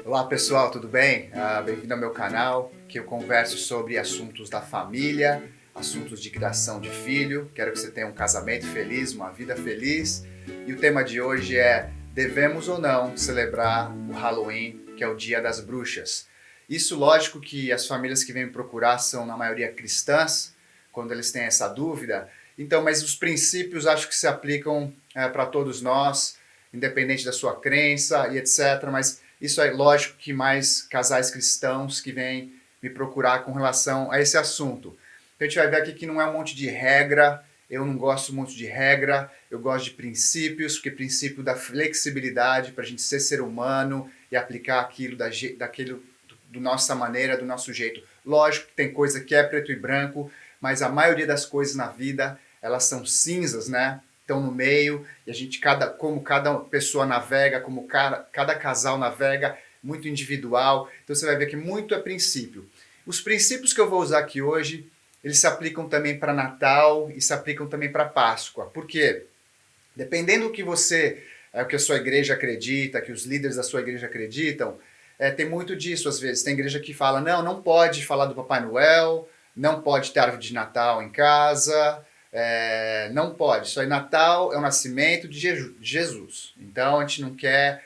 Olá pessoal, tudo bem? Bem-vindo ao meu canal, que eu converso sobre assuntos da família, assuntos de criação de filho. Quero que você tenha um casamento feliz, uma vida feliz. E o tema de hoje é: devemos ou não celebrar o Halloween, que é o Dia das Bruxas? Isso, lógico que as famílias que vêm me procurar são na maioria cristãs, quando eles têm essa dúvida. Então, mas os princípios acho que se aplicam para todos nós, independente da sua crença e etc. Mas isso é lógico que mais casais cristãos que vêm me procurar com relação a esse assunto. Então a gente vai ver aqui que não é um monte de regra, eu não gosto muito de regra, eu gosto de princípios, porque princípio da flexibilidade para a gente ser humano e aplicar aquilo daquilo do nossa maneira, do nosso jeito. Lógico que tem coisa que é preto e branco, mas a maioria das coisas na vida, elas são cinzas, né? Estão no meio, e a gente, como cada pessoa navega, como cada casal navega, muito individual. Então você vai ver que muito é princípio. Os princípios que eu vou usar aqui hoje, eles se aplicam também para Natal e se aplicam também para Páscoa. Por quê? Dependendo do que o que a sua igreja acredita, que os líderes da sua igreja acreditam, tem muito disso às vezes. Tem igreja que fala, não pode falar do Papai Noel, não pode ter árvore de Natal em casa, não pode. Isso aí, Natal é o nascimento de Jesus. Então a gente não quer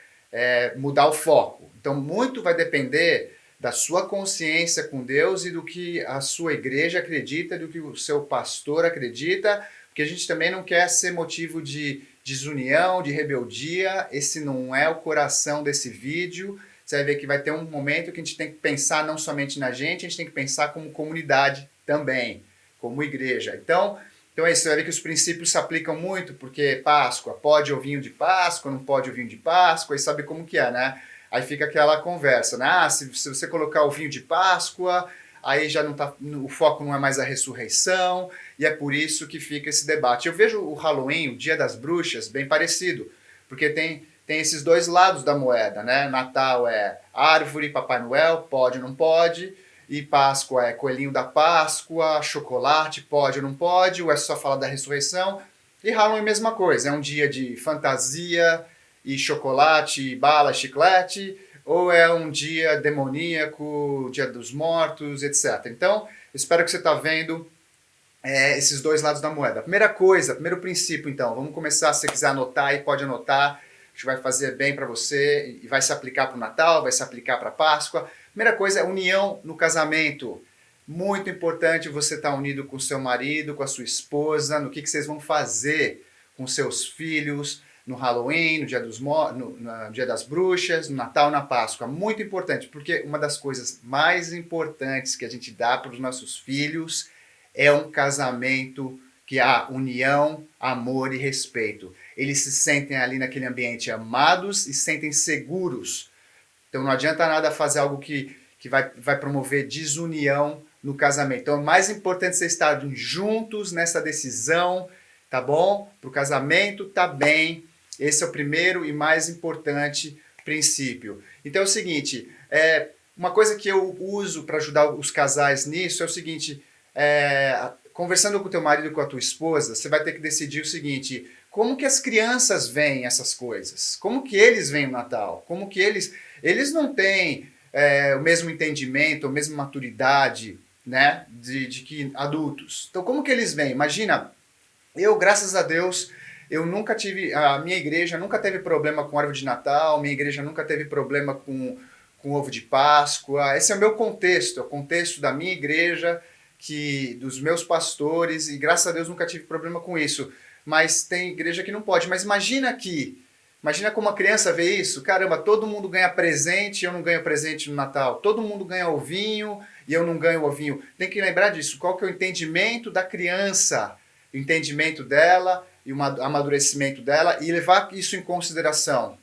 mudar o foco. Então muito vai depender da sua consciência com Deus e do que a sua igreja acredita, do que o seu pastor acredita, porque a gente também não quer ser motivo de desunião, de rebeldia. Esse não é o coração desse vídeo. Você vai ver que vai ter um momento que a gente tem que pensar não somente na gente, a gente tem que pensar como comunidade também, como igreja. Então é isso, você vai ver que os princípios se aplicam muito, porque Páscoa, pode o vinho de Páscoa, não pode o vinho de Páscoa, e sabe como que é, né? Aí fica aquela conversa, né? Se você colocar o vinho de Páscoa, aí já não tá, o foco não é mais a ressurreição, e é por isso que fica esse debate. Eu vejo o Halloween, o Dia das Bruxas, bem parecido, porque tem esses dois lados da moeda, né? Natal é árvore, Papai Noel, pode ou não pode, e Páscoa é coelhinho da Páscoa, chocolate, pode ou não pode, ou é só falar da ressurreição. E Halloween é a mesma coisa, é um dia de fantasia e chocolate, bala, chiclete, ou é um dia demoníaco, dia dos mortos, etc. Então, espero que você está vendo esses dois lados da moeda. Primeira coisa, primeiro princípio, então, vamos começar, se você quiser anotar aí, pode anotar, a gente vai fazer bem para você e vai se aplicar para o Natal, vai se aplicar para a Páscoa. Primeira coisa é união no casamento. Muito importante você estar unido com o seu marido, com a sua esposa, no que vocês vão fazer com seus filhos, no Halloween, no Dia das Bruxas, no Natal, na Páscoa. Muito importante, porque uma das coisas mais importantes que a gente dá para os nossos filhos é um casamento que há união, amor e respeito. Eles se sentem ali naquele ambiente amados e sentem seguros. Então não adianta nada fazer algo que vai promover desunião no casamento. Então é mais importante vocês estarem juntos nessa decisão, tá bom? Para o casamento tá bem. Esse é o primeiro e mais importante princípio. Então é o seguinte, uma coisa que eu uso para ajudar os casais nisso é o seguinte, conversando com o teu marido e com a tua esposa, você vai ter que decidir o seguinte: como que as crianças veem essas coisas? Como que eles veem o Natal? Como que eles não têm o mesmo entendimento, a mesma maturidade, né, de que adultos. Então como que eles veem? Imagina, graças a Deus, a minha igreja nunca teve problema com árvore de Natal, minha igreja nunca teve problema com ovo de Páscoa. Esse é o meu contexto, é o contexto da minha igreja, dos meus pastores, e graças a Deus nunca tive problema com isso. Mas tem igreja que não pode. Mas imagina como a criança vê isso. Caramba, todo mundo ganha presente e eu não ganho presente no Natal. Todo mundo ganha ovinho e eu não ganho ovinho. Tem que lembrar disso. Qual que é o entendimento da criança? O entendimento dela e o amadurecimento dela, e levar isso em consideração.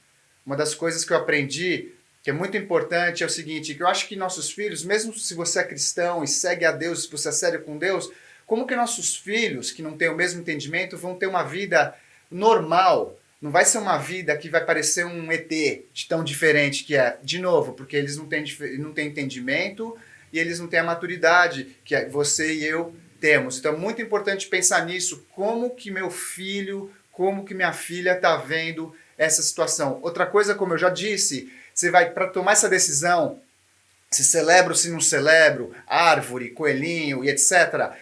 Uma das coisas que eu aprendi, que é muito importante, é o seguinte, que eu acho que nossos filhos, mesmo se você é cristão e segue a Deus, se você é sério com Deus, como que nossos filhos, que não têm o mesmo entendimento, vão ter uma vida normal? Não vai ser uma vida que vai parecer um ET, de tão diferente que é. De novo, porque eles não têm entendimento e eles não têm a maturidade que você e eu temos. Então é muito importante pensar nisso, como que meu filho, como que minha filha está vendo essa situação. Outra coisa, como eu já disse, Você vai, para tomar essa decisão, se celebro, se não celebro, árvore, coelhinho e etc.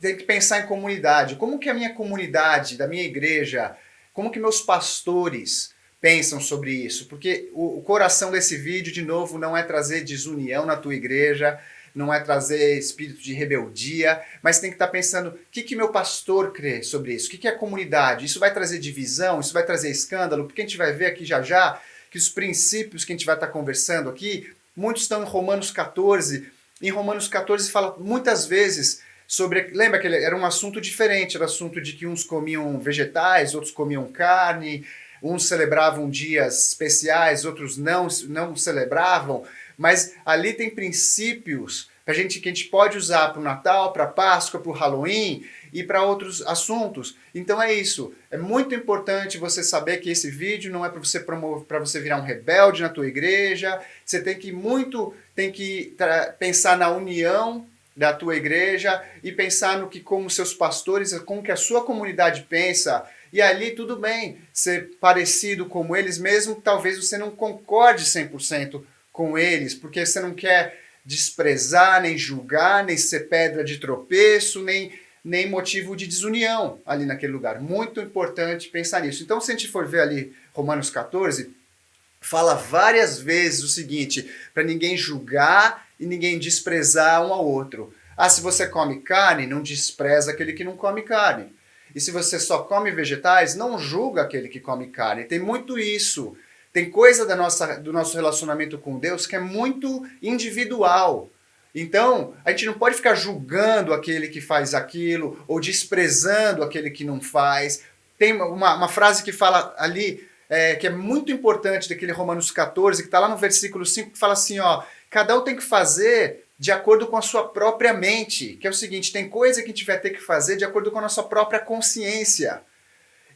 Tem que pensar em comunidade. Como que a minha comunidade, da minha igreja, como que meus pastores pensam sobre isso? Porque o coração desse vídeo, de novo, não é trazer desunião na tua igreja, não é trazer espírito de rebeldia, mas tem que estar pensando, o que meu pastor crê sobre isso? O que é a comunidade? Isso vai trazer divisão? Isso vai trazer escândalo? Porque a gente vai ver aqui já já que os princípios que a gente vai estar conversando aqui, muitos estão em Romanos 14. Em Romanos 14 fala muitas vezes sobre... Lembra que era um assunto diferente, era assunto de que uns comiam vegetais, outros comiam carne, uns celebravam dias especiais, outros não celebravam, mas ali tem princípios que a gente pode usar para o Natal, para a Páscoa, para o Halloween e para outros assuntos. Então é isso. É muito importante você saber que esse vídeo não é para você promover, para você virar um rebelde na tua igreja. Você tem que pensar na união da tua igreja e pensar no que como seus pastores, como que a sua comunidade pensa. E ali tudo bem ser parecido como eles, mesmo que talvez você não concorde 100% com eles, porque você não quer desprezar, nem julgar, nem ser pedra de tropeço, nem motivo de desunião ali naquele lugar. Muito importante pensar nisso. Então, se a gente for ver ali Romanos 14, fala várias vezes o seguinte, para ninguém julgar e ninguém desprezar um ao outro. Ah, se você come carne, não despreza aquele que não come carne. E se você só come vegetais, não julga aquele que come carne. Tem muito isso. Tem coisa do nosso relacionamento com Deus que é muito individual. Então, a gente não pode ficar julgando aquele que faz aquilo ou desprezando aquele que não faz. Tem uma frase que fala ali, que é muito importante daquele Romanos 14, que está lá no versículo 5, que fala assim, ó, cada um tem que fazer de acordo com a sua própria mente, que é o seguinte, tem coisa que a gente vai ter que fazer de acordo com a nossa própria consciência.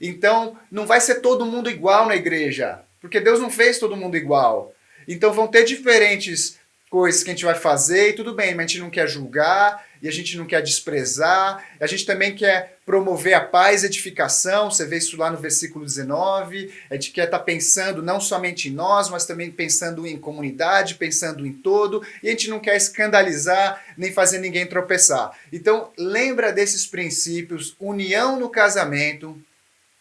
Então, não vai ser todo mundo igual na igreja, porque Deus não fez todo mundo igual. Então vão ter diferentes coisas que a gente vai fazer e tudo bem, mas a gente não quer julgar e a gente não quer desprezar, a gente também quer promover a paz e edificação, você vê isso lá no versículo 19, a gente quer estar pensando não somente em nós, mas também pensando em comunidade, pensando em todo, e a gente não quer escandalizar nem fazer ninguém tropeçar. Então lembra desses princípios, união no casamento.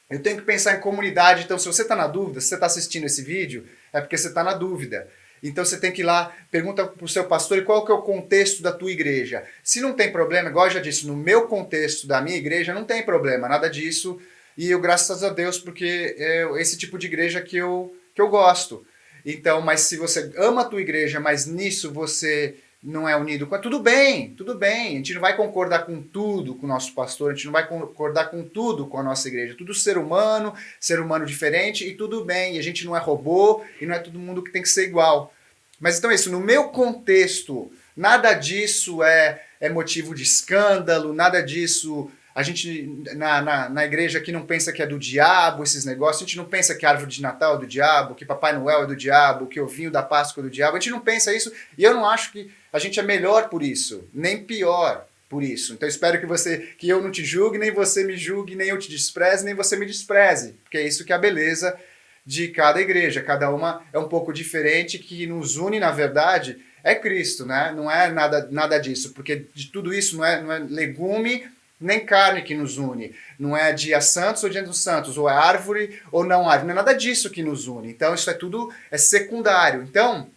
Eu tenho que pensar em comunidade, então se você está na dúvida, se você está assistindo esse vídeo, é porque você está na dúvida. Então você tem que ir lá, pergunta para o seu pastor qual que é o contexto da tua igreja. Se não tem problema, igual eu já disse, no meu contexto da minha igreja não tem problema, nada disso. E eu, graças a Deus, porque é esse tipo de igreja que eu gosto. Então, mas se você ama a tua igreja, mas nisso você não é unido com... Tudo bem. A gente não vai concordar com tudo com o nosso pastor, a gente não vai concordar com tudo com a nossa igreja. Tudo ser humano diferente e tudo bem. E a gente não é robô e não é todo mundo que tem que ser igual. Mas então é isso, no meu contexto, nada disso é motivo de escândalo, nada disso... A gente, na igreja aqui, não pensa que é do diabo esses negócios, a gente não pensa que a árvore de Natal é do diabo, que Papai Noel é do diabo, que o vinho da Páscoa é do diabo, a gente não pensa isso, e eu não acho que a gente é melhor por isso, nem pior por isso. Então eu espero que eu não te julgue, nem você me julgue, nem eu te despreze, nem você me despreze, porque é isso que é a beleza de cada igreja, cada uma é um pouco diferente, que nos une, na verdade, é Cristo, né? Não é nada disso, porque de tudo isso não é legume, nem carne que nos une. Não é dia santos ou dia dos santos, ou é árvore ou não árvore. Não é nada disso que nos une. Então isso é secundário. Então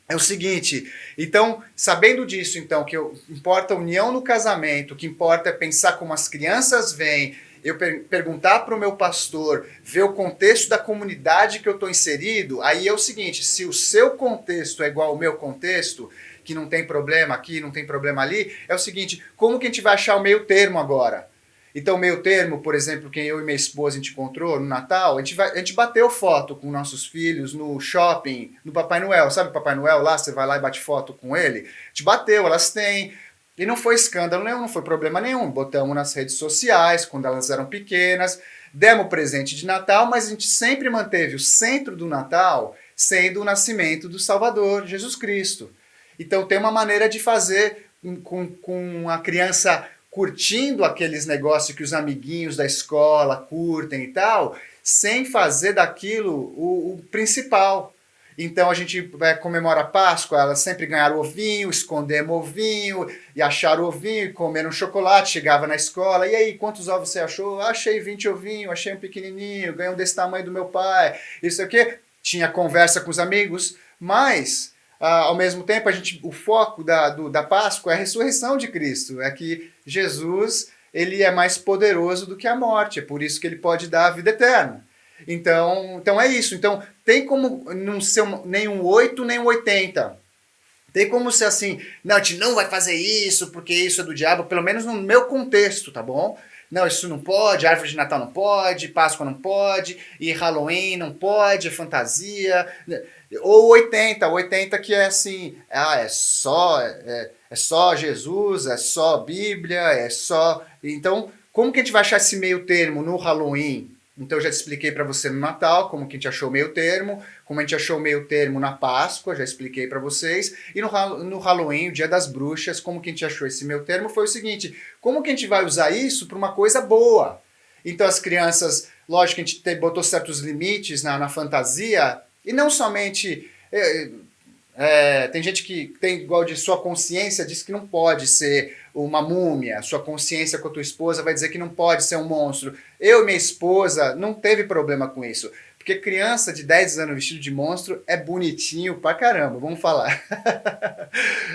é o seguinte, então sabendo disso, então que importa a união no casamento, o que importa é pensar como as crianças vêm, eu perguntar para o meu pastor, ver o contexto da comunidade que eu estou inserido, aí é o seguinte, se o seu contexto é igual ao meu contexto, que não tem problema aqui, não tem problema ali, é o seguinte, como que a gente vai achar o meio termo agora? Então o meio termo, por exemplo, quem eu e minha esposa a gente encontrou no Natal, a gente bateu foto com nossos filhos no shopping, no Papai Noel, sabe o Papai Noel lá, você vai lá e bate foto com ele? A gente bateu, elas têm, e não foi escândalo nenhum, não foi problema nenhum, botamos nas redes sociais, quando elas eram pequenas, demos presente de Natal, mas a gente sempre manteve o centro do Natal sendo o nascimento do Salvador, Jesus Cristo. Então tem uma maneira de fazer com a criança curtindo aqueles negócios que os amiguinhos da escola curtem e tal, sem fazer daquilo o principal. Então a gente comemora a Páscoa, elas sempre ganharam ovinho, escondemos ovinho, e acharam ovinho, e comeram chocolate, chegava na escola, e aí, quantos ovos você achou? Achei 20 ovinhos, achei um pequenininho, ganhei um desse tamanho do meu pai, isso aqui. Tinha conversa com os amigos, mas, ao mesmo tempo, o foco da Páscoa é a ressurreição de Cristo, é que Jesus, ele é mais poderoso do que a morte, é por isso que ele pode dar a vida eterna. Então é isso. Então tem como não ser nem um 8 nem um 80. Tem como ser assim, não, a gente não vai fazer isso porque isso é do diabo, pelo menos no meu contexto, tá bom? Não, isso não pode, árvore de Natal não pode, Páscoa não pode, e Halloween não pode, é fantasia. Ou 80 que é assim, é só Jesus, é só Bíblia, é só... Então, como que a gente vai achar esse meio termo no Halloween? Então eu já expliquei para você no Natal como que a gente achou o meio termo, como a gente achou o meio termo na Páscoa, já expliquei para vocês, e no Halloween, o Dia das Bruxas, como que a gente achou esse meio termo foi o seguinte, como que a gente vai usar isso para uma coisa boa? Então as crianças, lógico que a gente botou certos limites na fantasia, e não somente... tem gente que tem igual de sua consciência diz que não pode ser uma múmia, sua consciência com a tua esposa vai dizer que não pode ser um monstro. Eu e minha esposa não teve problema com isso, porque criança de 10 anos vestido de monstro é bonitinho pra caramba, vamos falar.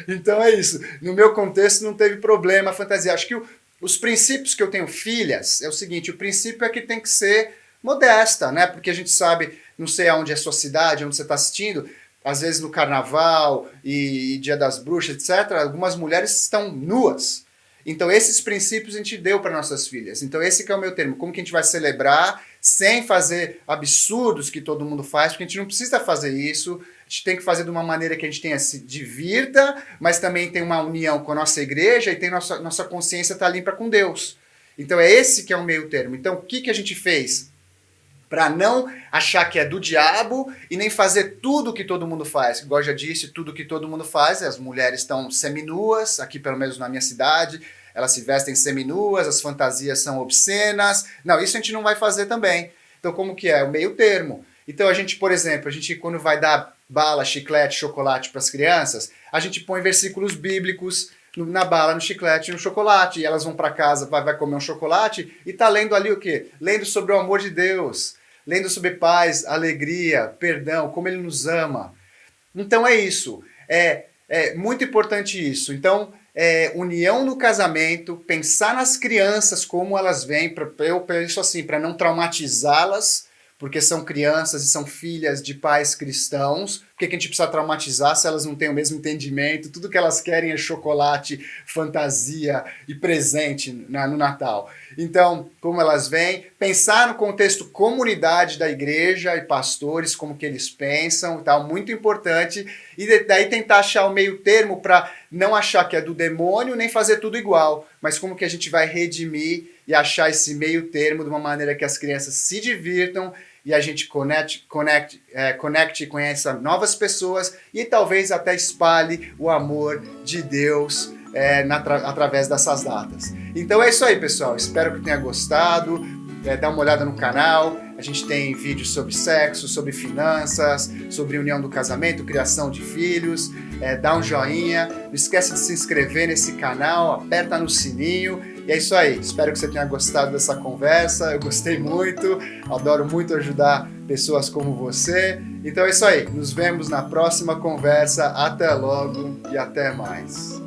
Então é isso, no meu contexto não teve problema a fantasia. Acho que os princípios que eu tenho filhas é o seguinte, o princípio é que tem que ser modesta, né? Porque a gente sabe, não sei aonde é a sua cidade, onde você está assistindo, às vezes no carnaval e Dia das Bruxas, etc., algumas mulheres estão nuas. Então esses princípios a gente deu para nossas filhas. Então esse que é o meu termo. Como que a gente vai celebrar sem fazer absurdos que todo mundo faz, porque a gente não precisa fazer isso. A gente tem que fazer de uma maneira que a gente se divirta, mas também tem uma união com a nossa igreja e tem nossa consciência tá limpa com Deus. Então é esse que é o meio termo. Então o que a gente fez? Para não achar que é do diabo e nem fazer tudo que todo mundo faz. Igual eu já disse, tudo que todo mundo faz, as mulheres estão seminuas, aqui pelo menos na minha cidade, elas se vestem seminuas, as fantasias são obscenas. Não, isso a gente não vai fazer também. Então como que é? O meio termo. Então a gente, por exemplo, quando vai dar bala, chiclete, chocolate para as crianças, a gente põe versículos bíblicos na bala, no chiclete, no chocolate, e elas vão para casa, vai comer um chocolate e tá lendo ali o quê? Lendo sobre o amor de Deus, lendo sobre paz, alegria, perdão, como Ele nos ama. Então é isso. É muito importante isso. Então, união no casamento, pensar nas crianças, como elas vêm, eu penso assim, para não traumatizá-las, porque são crianças e são filhas de pais cristãos. Por que a gente precisa traumatizar se elas não têm o mesmo entendimento? Tudo que elas querem é chocolate, fantasia e presente no Natal. Então, como elas vêm, pensar no contexto comunidade da igreja e pastores, como que eles pensam e tal, muito importante. E daí tentar achar o meio termo para não achar que é do demônio, nem fazer tudo igual, mas como que a gente vai redimir e achar esse meio termo de uma maneira que as crianças se divirtam e a gente conecte e conheça novas pessoas e talvez até espalhe o amor de Deus através dessas datas. Então é isso aí, pessoal. Espero que tenha gostado. Dá uma olhada no canal. A gente tem vídeos sobre sexo, sobre finanças, sobre união do casamento, criação de filhos. Dá um joinha. Não esquece de se inscrever nesse canal, aperta no sininho. E é isso aí, espero que você tenha gostado dessa conversa, eu gostei muito, adoro muito ajudar pessoas como você. Então é isso aí, nos vemos na próxima conversa, até logo e até mais.